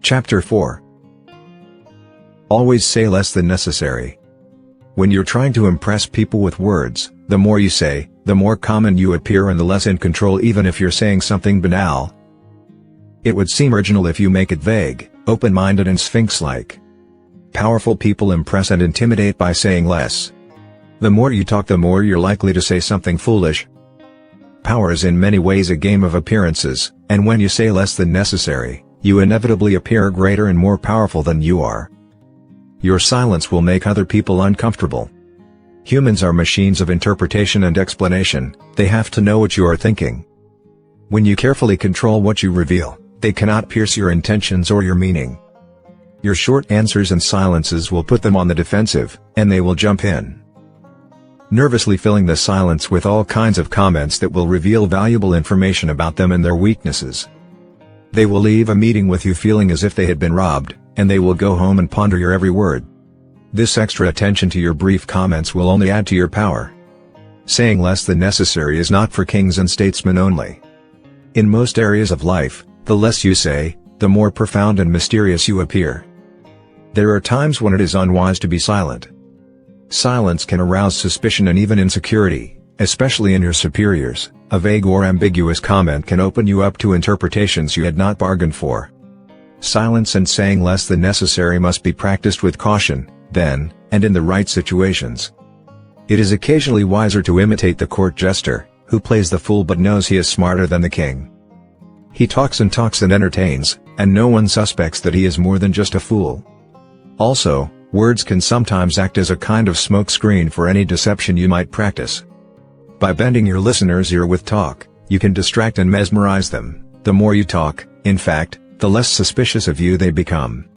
Chapter 4. Always say less than necessary. When you're trying to impress people with words, the more you say, the more common you appear and the less in control, even if you're saying something banal. It would seem original if you make it vague, open-minded and sphinx-like. Powerful people impress and intimidate by saying less. The more you talk, the more you're likely to say something foolish. Power is in many ways a game of appearances, and when you say less than necessary, you inevitably appear greater and more powerful than you are. Your silence will make other people uncomfortable. Humans are machines of interpretation and explanation. They have to know what you are thinking. When you carefully control what you reveal, they cannot pierce your intentions or your meaning. Your short answers and silences will put them on the defensive, and they will jump in, nervously filling the silence with all kinds of comments that will reveal valuable information about them and their weaknesses. They will leave a meeting with you feeling as if they had been robbed, and they will go home and ponder your every word. This extra attention to your brief comments will only add to your power. Saying less than necessary is not for kings and statesmen only. In most areas of life, the less you say, the more profound and mysterious you appear. There are times when it is unwise to be silent. Silence can arouse suspicion and even insecurity, especially in your superiors. A vague or ambiguous comment can open you up to interpretations you had not bargained for. Silence and saying less than necessary must be practiced with caution, then, and in the right situations. It is occasionally wiser to imitate the court jester, who plays the fool but knows he is smarter than the king. He talks and entertains, and no one suspects that he is more than just a fool. Also, words can sometimes act as a kind of smoke screen for any deception you might practice. By bending your listener's ear with talk, you can distract and mesmerize them. The more you talk, in fact, the less suspicious of you they become.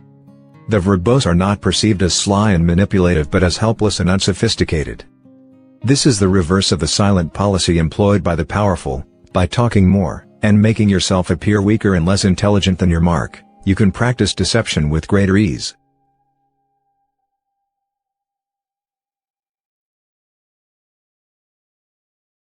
The verbose are not perceived as sly and manipulative but as helpless and unsophisticated. This is the reverse of the silent policy employed by the powerful. By talking more, and making yourself appear weaker and less intelligent than your mark, you can practice deception with greater ease.